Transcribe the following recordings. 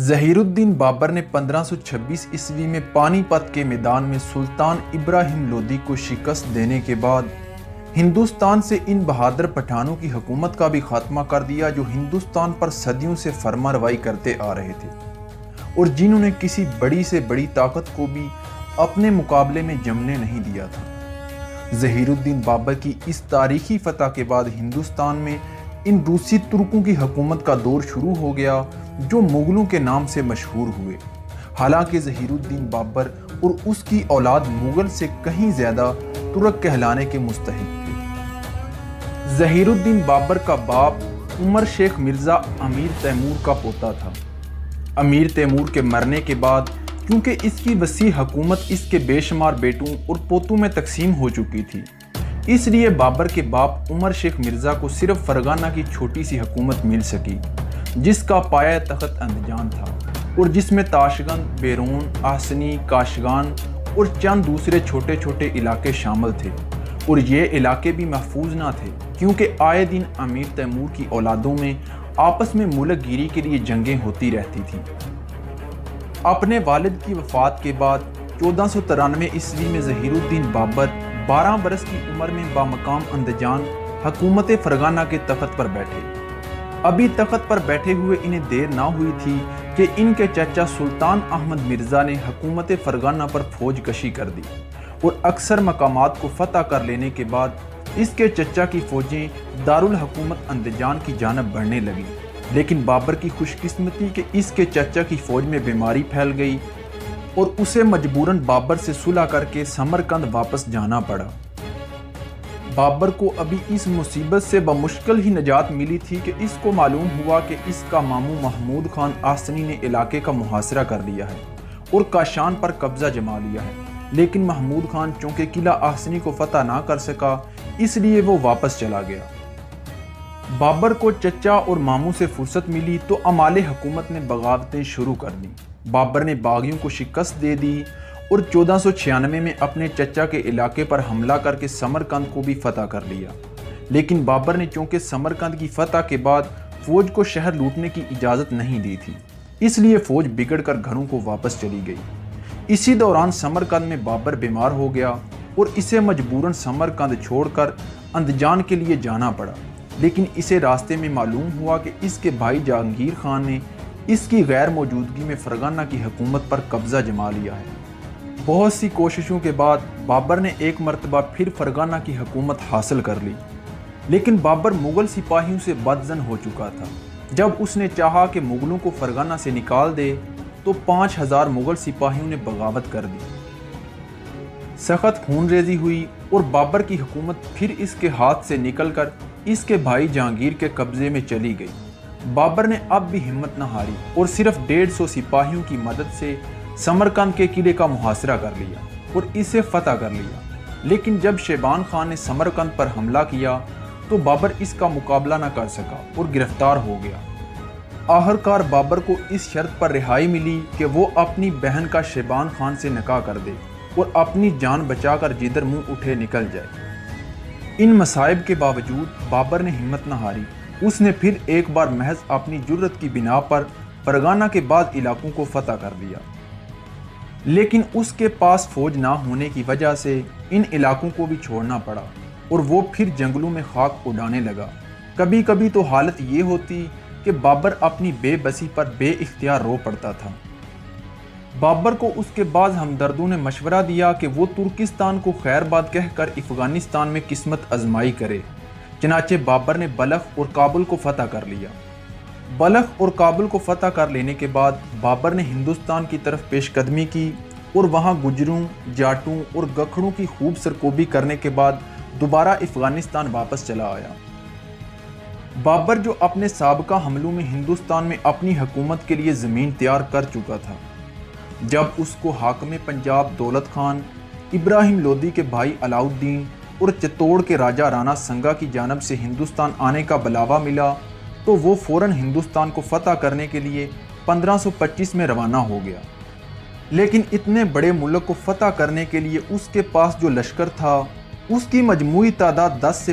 ظہیر الدین بابر نے 1526 عیسوی میں پانی پت کے میدان میں سلطان ابراہیم لودھی کو شکست دینے کے بعد ہندوستان سے ان بہادر پٹھانوں کی حکومت کا بھی خاتمہ کر دیا جو ہندوستان پر صدیوں سے فرما روائی کرتے آ رہے تھے اور جنہوں نے کسی بڑی سے بڑی طاقت کو بھی اپنے مقابلے میں جمنے نہیں دیا تھا۔ ظہیر الدین بابر کی اس تاریخی فتح کے بعد ہندوستان میں ان روسی ترکوں کی حکومت کا دور شروع ہو گیا جو مغلوں کے نام سے مشہور ہوئے۔ حالانکہ ظہیر الدین بابر اور اس کی اولاد مغل سے کہیں زیادہ ترک کہلانے کے مستحق تھے۔ ظہیر الدین بابر کا باپ عمر شیخ مرزا امیر تیمور کا پوتا تھا۔ امیر تیمور کے مرنے کے بعد کیونکہ اس کی وسیع حکومت اس کے بے شمار بیٹوں اور پوتوں میں تقسیم ہو چکی تھی، اس لیے بابر کے باپ عمر شیخ مرزا کو صرف فرغانہ کی چھوٹی سی حکومت مل سکی جس کا پایہ تخت اندجان تھا اور جس میں تاشگند، بیرون، آسنی، کاشگان اور چند دوسرے چھوٹے چھوٹے علاقے شامل تھے، اور یہ علاقے بھی محفوظ نہ تھے کیونکہ آئے دن امیر تیمور کی اولادوں میں آپس میں ملک گیری کے لیے جنگیں ہوتی رہتی تھیں۔ اپنے والد کی وفات کے بعد 1493 عیسوی میں ظہیر الدین بابر 12 برس کی عمر میں بامقام اندجان حکومت فرغانہ کے تخت پر بیٹھے۔ ابھی تخت پر بیٹھے ہوئے انہیں دیر نہ ہوئی تھی کہ ان کے چچا سلطان احمد مرزا نے حکومت فرغانہ پر فوج کشی کر دی اور اکثر مقامات کو فتح کر لینے کے بعد اس کے چچا کی فوجیں دارالحکومت اندجان کی جانب بڑھنے لگیں، لیکن بابر کی خوش قسمتی کہ اس کے چچا کی فوج میں بیماری پھیل گئی اور اسے مجبوراً بابر سے صلح کر کے سمرقند واپس جانا پڑا۔ بابر کو ابھی اس مصیبت سے بمشکل ہی نجات ملی تھی کہ اس کو معلوم ہوا کہ اس کا ماموں محمود خان آسنی نے علاقے کا محاصرہ کر لیا ہے اور کاشان پر قبضہ جما لیا ہے، لیکن محمود خان چونکہ قلعہ آسنی کو فتح نہ کر سکا اس لیے وہ واپس چلا گیا۔ بابر کو چچا اور ماموں سے فرصت ملی تو عمال حکومت نے بغاوتیں شروع کر دیں۔ بابر نے باغیوں کو شکست دے دی اور 1496 میں اپنے چچا کے علاقے پر حملہ کر کے سمرقند کو بھی فتح کر لیا، لیکن بابر نے چونکہ سمرقند کی فتح کے بعد فوج کو شہر لوٹنے کی اجازت نہیں دی تھی، اس لیے فوج بگڑ کر گھروں کو واپس چلی گئی۔ اسی دوران سمرقند میں بابر بیمار ہو گیا اور اسے مجبوراً سمرقند چھوڑ کر اندجان کے لیے جانا پڑا، لیکن اسے راستے میں معلوم ہوا کہ اس کے بھائی جہانگیر خان نے اس کی غیر موجودگی میں فرغانہ کی حکومت پر قبضہ جما لیا ہے۔ بہت سی کوششوں کے بعد بابر نے ایک مرتبہ پھر فرغانہ کی حکومت حاصل کر لی، لیکن بابر مغل سپاہیوں سے بدظن ہو چکا تھا۔ جب اس نے چاہا کہ مغلوں کو فرغانہ سے نکال دے تو 5000 مغل سپاہیوں نے بغاوت کر دی۔ سخت خون ریزی ہوئی اور بابر کی حکومت پھر اس کے ہاتھ سے نکل کر اس کے بھائی جہانگیر کے قبضے میں چلی گئی۔ بابر نے اب بھی ہمت نہ ہاری اور صرف 150 سپاہیوں کی مدد سے سمرقند کے قلعے کا محاصرہ کر لیا اور اسے فتح کر لیا، لیکن جب شیبان خان نے سمرقند پر حملہ کیا تو بابر اس کا مقابلہ نہ کر سکا اور گرفتار ہو گیا۔ آخرکار بابر کو اس شرط پر رہائی ملی کہ وہ اپنی بہن کا شیبان خان سے نکاح کر دے اور اپنی جان بچا کر جدھر منہ اٹھے نکل جائے۔ ان مصائب کے باوجود بابر نے ہمت نہ ہاری۔ اس نے پھر ایک بار محض اپنی جرت کی بنا پر فرغانہ کے بعد علاقوں کو فتح کر دیا، لیکن اس کے پاس فوج نہ ہونے کی وجہ سے ان علاقوں کو بھی چھوڑنا پڑا اور وہ پھر جنگلوں میں خاک اڑانے لگا۔ کبھی کبھی تو حالت یہ ہوتی کہ بابر اپنی بے بسی پر بے اختیار رو پڑتا تھا۔ بابر کو اس کے بعض ہمدردوں نے مشورہ دیا کہ وہ ترکستان کو خیر باد کہہ کر افغانستان میں قسمت آزمائی کرے، چنانچہ بابر نے بلخ اور کابل کو فتح کر لیا۔ بلخ اور کابل کو فتح کر لینے کے بعد بابر نے ہندوستان کی طرف پیش قدمی کی اور وہاں گجروں، جاٹوں اور گکھڑوں کی خوب سرکوبی کرنے کے بعد دوبارہ افغانستان واپس چلا آیا۔ بابر جو اپنے سابقہ حملوں میں ہندوستان میں اپنی حکومت کے لیے زمین تیار کر چکا تھا، جب اس کو حاکم پنجاب دولت خان، ابراہیم لودھی کے بھائی علاؤ الدین اور چتوڑ کے راجہ رانا سنگا کی جانب سے ہندوستان آنے کا بلاوا ملا تو وہ فوراً ہندوستان کو فتح کرنے کے لیے 1525 میں روانہ ہو گیا، لیکن اتنے بڑے ملک کو فتح کرنے کے لیے اس کے پاس جو لشکر تھا اس کی مجموعی تعداد 10 سے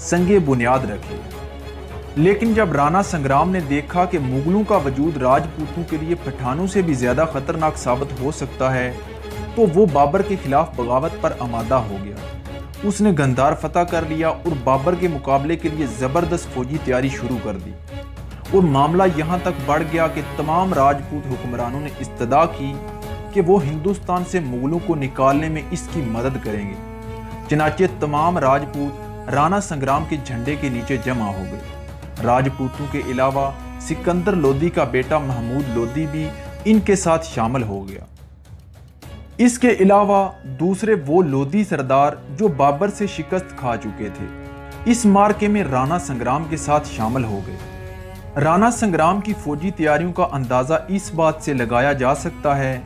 سنگ بنیاد رکھے۔ لیکن جب رانا سنگرام نے دیکھا کہ مغلوں کا وجود راجپوتوں کے لیے پٹھانوں سے بھی زیادہ خطرناک ثابت ہو سکتا ہے تو وہ بابر کے خلاف بغاوت پر آمادہ ہو گیا۔ اس نے گندھار فتح کر لیا اور بابر کے مقابلے کے لیے زبردست فوجی تیاری شروع کر دی، اور معاملہ یہاں تک بڑھ گیا کہ تمام راجپوت حکمرانوں نے استدعا کی کہ وہ ہندوستان سے مغلوں کو نکالنے میں اس کی مدد کریں گے۔ چنانچہ تمام راجپوت رانا سنگرام کے جھنڈے کے نیچے جمع ہو گئے۔ راجپوتوں کے علاوہ سکندر لودھی کا بیٹا محمود لودھی بھی ان کے ساتھ شامل ہو گیا۔ اس کے علاوہ دوسرے وہ لودھی سردار جو بابر سے شکست کھا چکے تھے اس مارکے میں رانا سنگرام کے ساتھ شامل ہو گئے۔ رانا سنگرام کی فوجی تیاریوں کا اندازہ اس بات سے لگایا جا سکتا ہے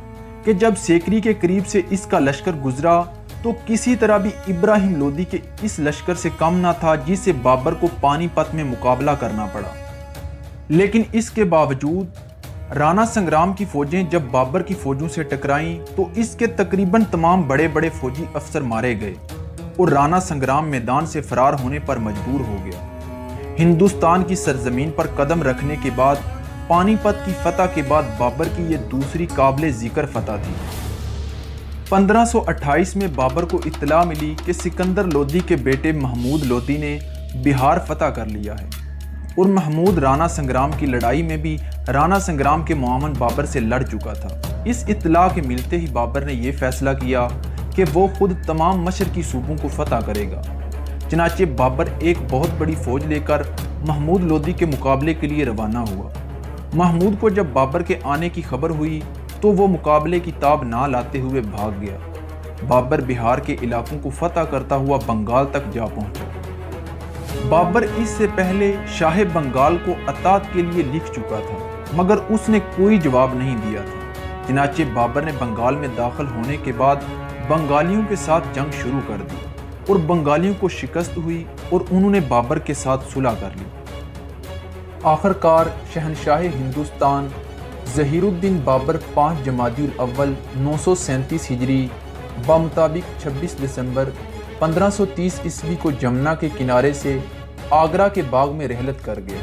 کہ جب سیکری کے قریب سے اس کا لشکر گزرا تو کسی طرح بھی ابراہیم لودھی کے اس لشکر سے کم نہ تھا جسے بابر کو پانی پت میں مقابلہ کرنا پڑا۔ لیکن اس کے باوجود رانا سنگرام کی فوجیں جب بابر کی فوجوں سے ٹکرائیں تو اس کے تقریباً تمام بڑے بڑے فوجی افسر مارے گئے اور رانا سنگرام میدان سے فرار ہونے پر مجبور ہو گیا۔ ہندوستان کی سرزمین پر قدم رکھنے کے بعد پانی پت کی فتح کے بعد بابر کی یہ دوسری قابل ذکر فتح تھی۔ 1528 میں بابر کو اطلاع ملی کہ سکندر لودھی کے بیٹے محمود لودھی نے بہار فتح کر لیا ہے، اور محمود رانا سنگرام کی لڑائی میں بھی رانا سنگرام کے معاون بابر سے لڑ چکا تھا۔ اس اطلاع کے ملتے ہی بابر نے یہ فیصلہ کیا کہ وہ خود تمام مشرقی صوبوں کو فتح کرے گا۔ چنانچہ بابر ایک بہت بڑی فوج لے کر محمود لودھی کے مقابلے کے لیے روانہ ہوا۔ محمود کو جب بابر کے آنے کی خبر ہوئی تو وہ مقابلے کی تاب نہ لاتے ہوئے بھاگ گیا۔ بابر بہار کے علاقوں کو فتح کرتا ہوا بنگال تک جا پہنچا۔ بابر اس سے پہلے شاہ بنگال کو اطاعت کے لیے لکھ چکا تھا، مگر اس نے کوئی جواب نہیں دیا تھا۔ چنانچہ بابر نے بنگال میں داخل ہونے کے بعد بنگالیوں کے ساتھ جنگ شروع کر دی، اور بنگالیوں کو شکست ہوئی اور انہوں نے بابر کے ساتھ صلح کر لی۔ آخر کار شہنشاہ ہندوستان ظہیر الدین بابر 5 جمادی الاول 937 ہجری بمطابق 26 دسمبر 1530 عیسوی کو جمنا کے کنارے سے آگرہ کے باغ میں رحلت کر گیا۔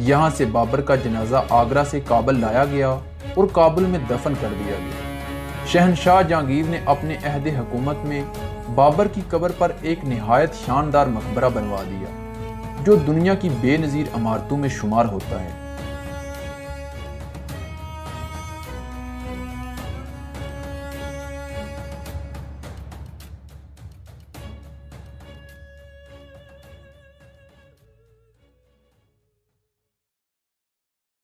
یہاں سے بابر کا جنازہ آگرہ سے کابل لایا گیا اور کابل میں دفن کر دیا گیا۔ شہنشاہ جہانگیر نے اپنے عہد حکومت میں بابر کی قبر پر ایک نہایت شاندار مقبرہ بنوا دیا جو دنیا کی بے نظیر عمارتوں میں شمار ہوتا ہے۔